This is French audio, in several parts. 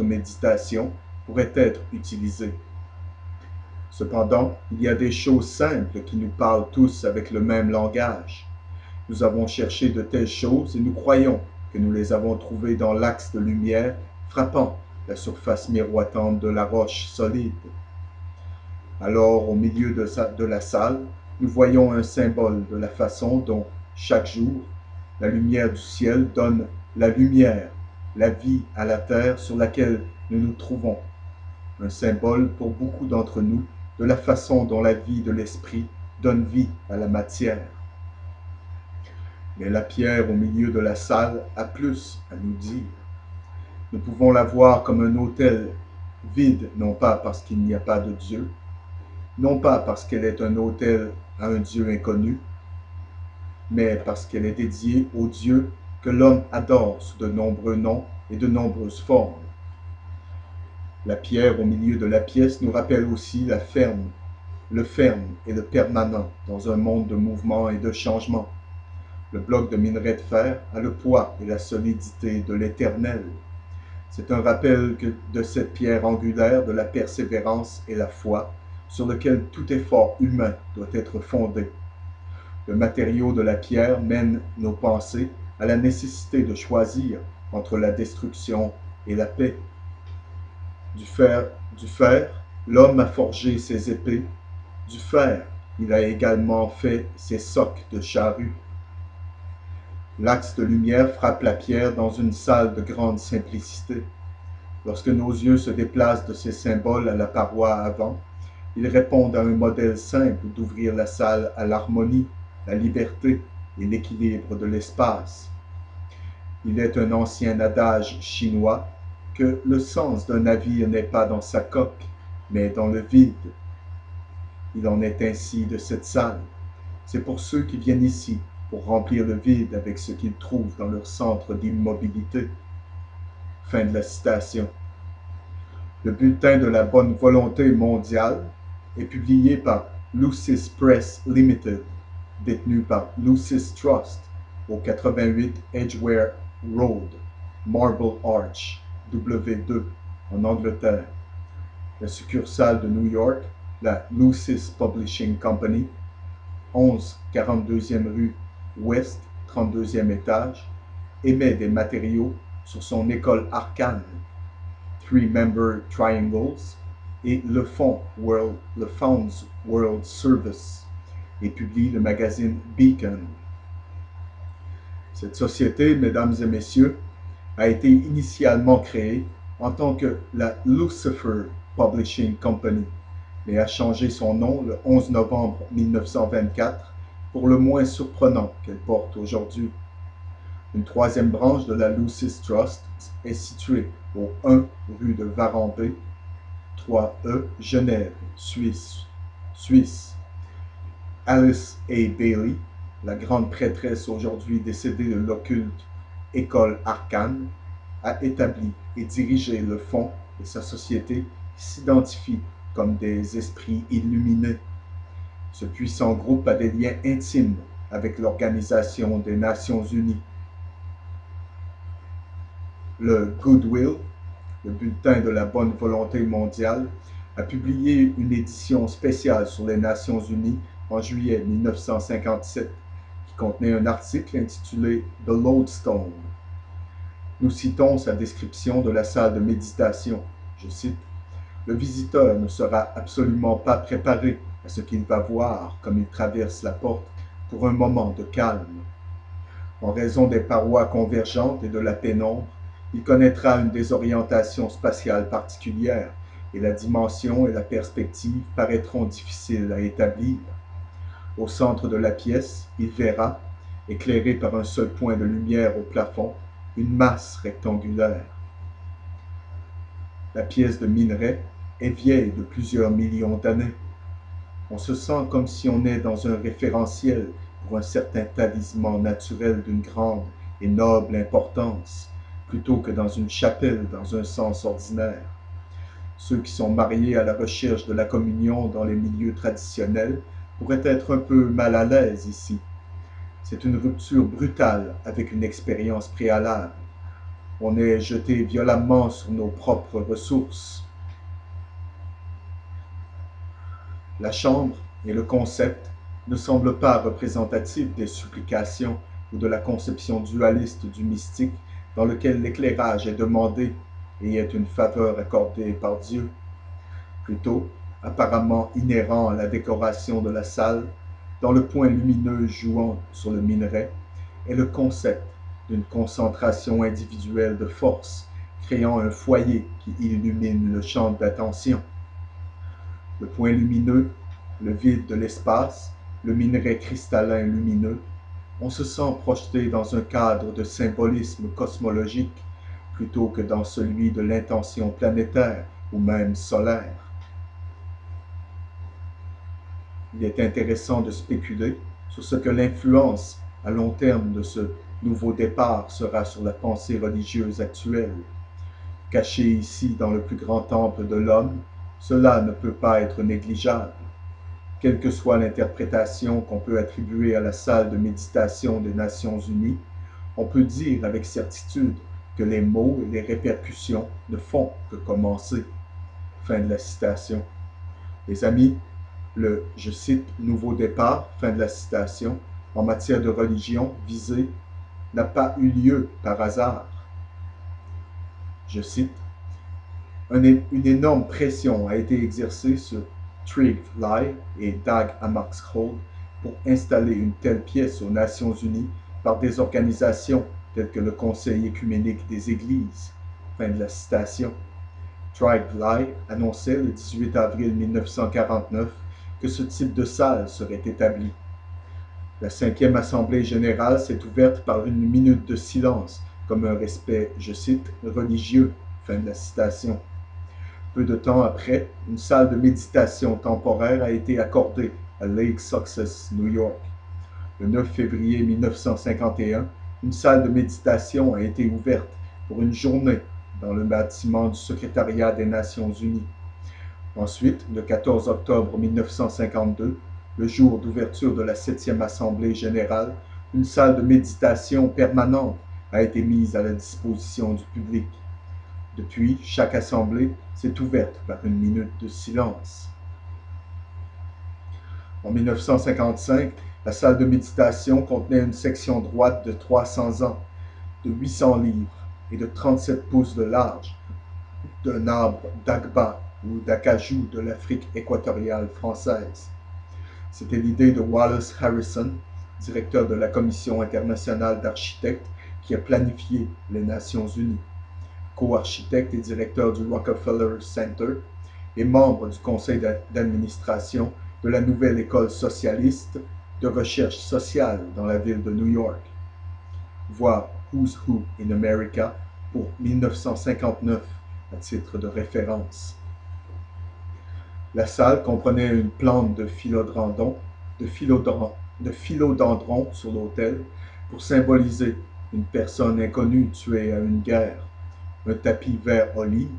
méditation pourrait être utilisée. Cependant, il y a des choses simples qui nous parlent tous avec le même langage. Nous avons cherché de telles choses et nous croyons que nous les avons trouvées dans l'axe de lumière frappant la surface miroitante de la roche solide. Alors, au milieu de la salle, nous voyons un symbole de la façon dont, chaque jour, la lumière du ciel donne la lumière, la vie à la terre sur laquelle nous nous trouvons. Un symbole pour beaucoup d'entre nous de la façon dont la vie de l'esprit donne vie à la matière. Mais la pierre au milieu de la salle a plus à nous dire. Nous pouvons la voir comme un autel vide, non pas parce qu'il n'y a pas de Dieu, non pas parce qu'elle est un autel à un Dieu inconnu, mais parce qu'elle est dédiée au Dieu que l'homme adore sous de nombreux noms et de nombreuses formes. La pierre au milieu de la pièce nous rappelle aussi le ferme et le permanent dans un monde de mouvement et de changement. Le bloc de minerai de fer a le poids et la solidité de l'éternel. C'est un rappel de cette pierre angulaire de la persévérance et la foi sur lequel tout effort humain doit être fondé. Le matériau de la pierre mène nos pensées à la nécessité de choisir entre la destruction et la paix. Du fer, l'homme a forgé ses épées. Du fer, il a également fait ses socs de charrue. L'axe de lumière frappe la pierre dans une salle de grande simplicité. Lorsque nos yeux se déplacent de ces symboles à la paroi avant, ils répondent à un modèle simple d'ouvrir la salle à l'harmonie, la liberté et l'équilibre de l'espace. Il est un ancien adage chinois que le sens d'un navire n'est pas dans sa coque, mais dans le vide. Il en est ainsi de cette salle. C'est pour ceux qui viennent ici pour remplir le vide avec ce qu'ils trouvent dans leur centre d'immobilité. Fin de la citation. Le bulletin de la bonne volonté mondiale est publié par Lucis Press Limited, détenu par Lucis Trust, au 88 Edgware Road, Marble Arch, W2, en Angleterre. La succursale de New York, la Lucis Publishing Company, 11 42e rue Ouest, 32e étage, émet des matériaux sur son école arcane, Three-Member Triangles, et le Fonds World Service, et publie le magazine Beacon. Cette société, mesdames et messieurs, a été initialement créée en tant que la Lucifer Publishing Company, mais a changé son nom le 11 novembre 1924 pour le moins surprenant qu'elle porte aujourd'hui. Une troisième branche de la Lucis Trust est située au 1 rue de Varambé, 3E, Genève, Suisse. Alice A. Bailey, la grande prêtresse aujourd'hui décédée de l'occulte École Arcane, a établi et dirigé le fonds et sa société qui s'identifient comme des esprits illuminés. Ce puissant groupe a des liens intimes avec l'Organisation des Nations Unies. Le Goodwill, le bulletin de la bonne volonté mondiale, a publié une édition spéciale sur les Nations Unies en juillet 1957 qui contenait un article intitulé « The Lodestone ». Nous citons sa description de la salle de méditation. Je cite, « Le visiteur ne sera absolument pas préparé à ce qu'il va voir comme il traverse la porte pour un moment de calme. En raison des parois convergentes et de la pénombre, il connaîtra une désorientation spatiale particulière et la dimension et la perspective paraîtront difficiles à établir. Au centre de la pièce, il verra, éclairé par un seul point de lumière au plafond, une masse rectangulaire. La pièce de minerai est vieille de plusieurs millions d'années. On se sent comme si on est dans un référentiel pour un certain talisman naturel d'une grande et noble importance, plutôt que dans une chapelle dans un sens ordinaire. Ceux qui sont mariés à la recherche de la communion dans les milieux traditionnels pourraient être un peu mal à l'aise ici. C'est une rupture brutale avec une expérience préalable. on est jeté violemment sur nos propres ressources. La chambre et le concept ne semblent pas représentatifs des supplications ou de la conception dualiste du mystique dans lequel l'éclairage est demandé et est une faveur accordée par Dieu. Plutôt, apparemment inhérent à la décoration de la salle, dans le point lumineux jouant sur le minerai, est le concept d'une concentration individuelle de force, créant un foyer qui illumine le champ d'attention. Le point lumineux, le vide de l'espace, le minerai cristallin lumineux, on se sent projeté dans un cadre de symbolisme cosmologique plutôt que dans celui de l'intention planétaire ou même solaire. Il est intéressant de spéculer sur ce que l'influence à long terme de ce nouveau départ sera sur la pensée religieuse actuelle. Caché ici dans le plus grand temple de l'homme, cela ne peut pas être négligeable. Quelle que soit l'interprétation qu'on peut attribuer à la salle de méditation des Nations Unies, on peut dire avec certitude que les mots et les répercussions ne font que commencer. Fin de la citation. Les amis, le, je cite, nouveau départ, fin de la citation, en matière de religion visée n'a pas eu lieu par hasard. Je cite, une énorme pression a été exercée sur Trygve Lie et Dag Hammarskjöld pour installer une telle pièce aux Nations Unies par des organisations telles que le Conseil écuménique des Églises. Fin de la citation. Trygve Lie annonçait le 18 avril 1949 que ce type de salle serait établi. La 5e Assemblée générale s'est ouverte par une minute de silence, comme un respect, je cite, religieux. Fin de la citation. Peu de temps après, une salle de méditation temporaire a été accordée à Lake Success, New York. Le 9 février 1951, une salle de méditation a été ouverte pour une journée dans le bâtiment du secrétariat des Nations Unies. Ensuite, le 14 octobre 1952, le jour d'ouverture de la 7e Assemblée générale, une salle de méditation permanente a été mise à la disposition du public. Depuis, chaque assemblée s'est ouverte par une minute de silence. En 1955, la salle de méditation contenait une section droite de 300 ans, de 800 livres et de 37 pouces de large, d'un arbre d'Agba ou d'acajou de l'Afrique équatoriale française. C'était l'idée de Wallace Harrison, directeur de la Commission internationale d'architectes, qui a planifié les Nations Unies. Co-architecte et directeur du Rockefeller Center et membre du conseil d'administration de la nouvelle école socialiste de recherche sociale dans la ville de New York. Voir Who's Who in America pour 1959 à titre de référence. La salle comprenait une plante de philodendron sur l'autel pour symboliser une personne inconnue tuée à une guerre, un tapis vert olive,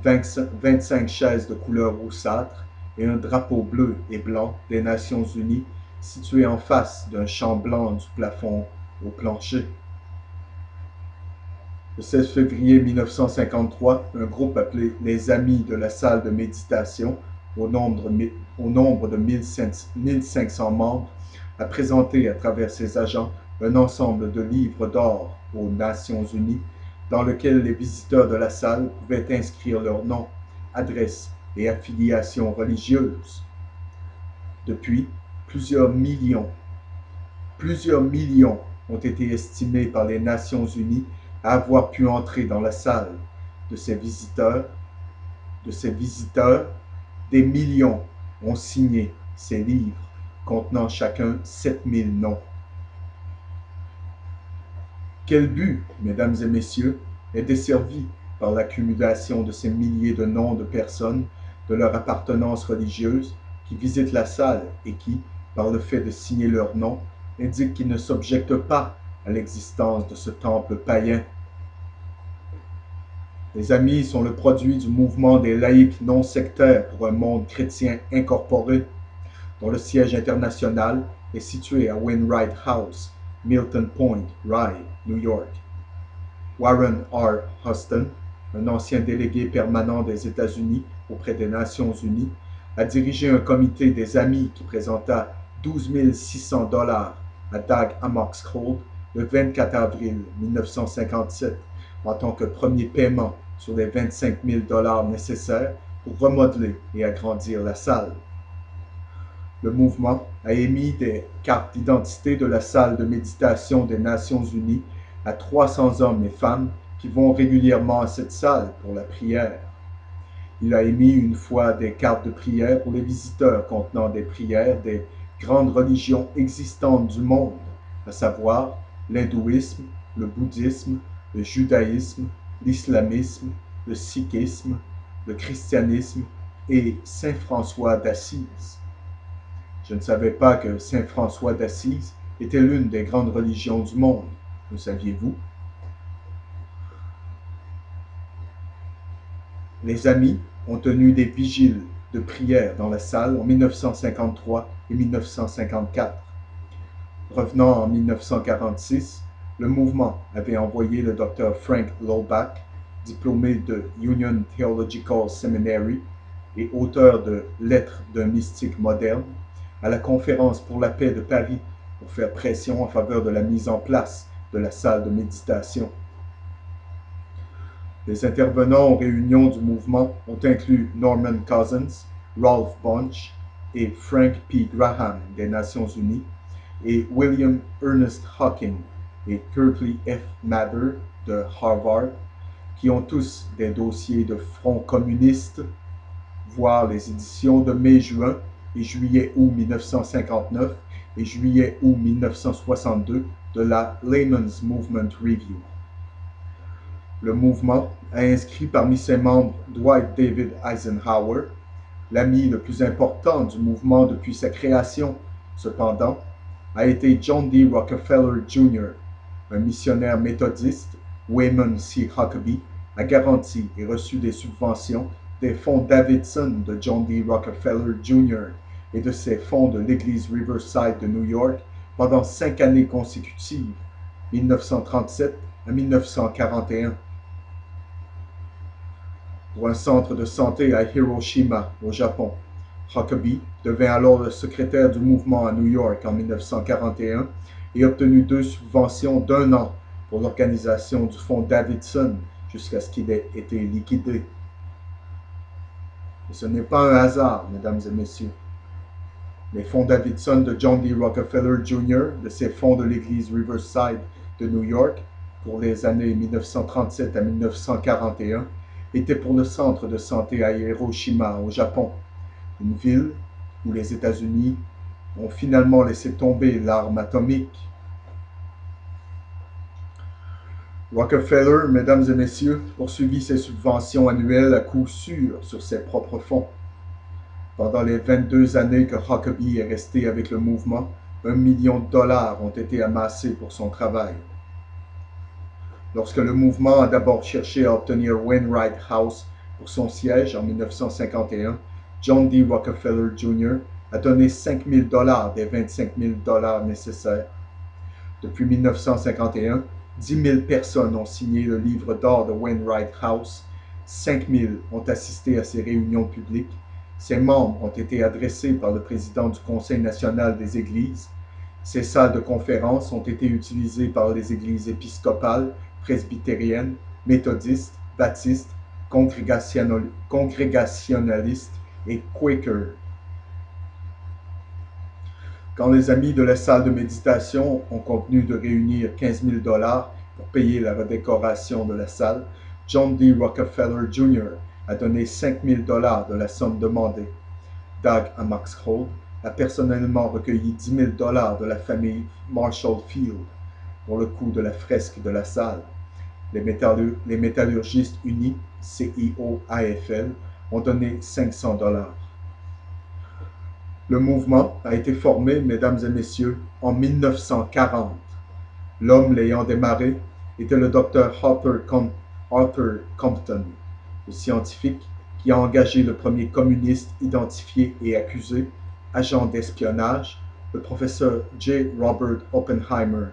25 chaises de couleur roussâtre et un drapeau bleu et blanc des Nations Unies situé en face d'un champ blanc du plafond au plancher. Le 16 février 1953, un groupe appelé les Amis de la salle de méditation, au nombre de 1500 membres, a présenté à travers ses agents un ensemble de livres d'or aux Nations Unies dans lequel les visiteurs de la salle pouvaient inscrire leur nom, adresse et affiliation religieuse. Depuis, plusieurs millions ont été estimés par les Nations Unies à avoir pu entrer dans la salle. De ces visiteurs, des millions ont signé ces livres, contenant chacun 7000 noms. Quel but, mesdames et messieurs, est desservi par l'accumulation de ces milliers de noms de personnes de leur appartenance religieuse qui visitent la salle et qui, par le fait de signer leur nom, indiquent qu'ils ne s'objectent pas à l'existence de ce temple païen. Les amis sont le produit du mouvement des laïcs non sectaires pour un monde chrétien incorporé, dont le siège international est situé à Wainwright House, Milton Point, Rye, New York. Warren R. Huston, un ancien délégué permanent des États-Unis auprès des Nations unies, a dirigé un comité des amis qui présenta 12 600 $ à Dag Hammarskjöld le 24 avril 1957 en tant que premier paiement sur les 25 000 $ nécessaires pour remodeler et agrandir la salle. Le mouvement a émis des cartes d'identité de la salle de méditation des Nations unies à 300 hommes et femmes qui vont régulièrement à cette salle pour la prière. Il a émis une fois des cartes de prière pour les visiteurs contenant des prières des grandes religions existantes du monde, à savoir l'hindouisme, le bouddhisme, le judaïsme, l'islamisme, le sikhisme, le christianisme et Saint François d'Assise. Je ne savais pas que Saint François d'Assise était l'une des grandes religions du monde. Le saviez-vous? Les amis ont tenu des vigiles de prière dans la salle en 1953 et 1954. Revenant en 1946, le mouvement avait envoyé le Dr. Frank Lowback, diplômé de Union Theological Seminary et auteur de Lettres d'un mystique moderne, à la Conférence pour la paix de Paris pour faire pression en faveur de la mise en place de la salle de méditation. Les intervenants aux réunions du mouvement ont inclus Norman Cousins, Ralph Bunche et Frank P. Graham des Nations unies et William Ernest Hocking et Kirkley F. Mather de Harvard, qui ont tous des dossiers de front communiste, voire les éditions de mai-juin et juillet-août 1959 et juillet-août 1962 de la Layman's Movement Review. Le mouvement a inscrit parmi ses membres Dwight David Eisenhower, l'ami le plus important du mouvement depuis sa création. Cependant, a été John D. Rockefeller Jr., un missionnaire méthodiste. Wayman C. Huckabee a garanti et reçu des subventions des fonds Davidson de John D. Rockefeller Jr. et de ses fonds de l'église Riverside de New York pendant 5 années consécutives, 1937 à 1941. Pour un centre de santé à Hiroshima, au Japon, Huckabee devint alors le secrétaire du mouvement à New York en 1941 et obtenu 2 subventions d'1 an pour l'organisation du fonds Davidson jusqu'à ce qu'il ait été liquidé. Et ce n'est pas un hasard, mesdames et messieurs. Les fonds Davidson de John D. Rockefeller Jr., de ses fonds de l'église Riverside de New York, pour les années 1937 à 1941, étaient pour le centre de santé à Hiroshima, au Japon, une ville où les États-Unis ont finalement laissé tomber l'arme atomique. Rockefeller, mesdames et messieurs, poursuivit ses subventions annuelles à coup sûr sur ses propres fonds. Pendant les 22 années que Huckabee est resté avec le mouvement, $1 million ont été amassés pour son travail. Lorsque le mouvement a d'abord cherché à obtenir Wainwright House pour son siège en 1951, John D. Rockefeller Jr. a donné $5 000 des $25 000 nécessaires. Depuis 1951, 10 000 personnes ont signé le livre d'or de Wainwright House, 5 000 ont assisté à ses réunions publiques, ses membres ont été adressés par le président du Conseil national des églises, ces salles de conférence ont été utilisées par les églises épiscopales, presbytériennes, méthodistes, baptistes, congrégationalistes et Quaker. Quand les amis de la salle de méditation ont convenu de réunir $15 000 pour payer la redécoration de la salle, John D. Rockefeller Jr. a donné $5 000 de la somme demandée. Dag Hammarskjöld a personnellement recueilli $10 000 de la famille Marshall Field pour le coût de la fresque de la salle. Les métallurgistes unis, CIO-AFL, ont donné $500. Le mouvement a été formé, mesdames et messieurs, en 1940. L'homme l'ayant démarré était le Dr. Arthur Compton, le scientifique qui a engagé le premier communiste identifié et accusé, agent d'espionnage, le professeur J. Robert Oppenheimer,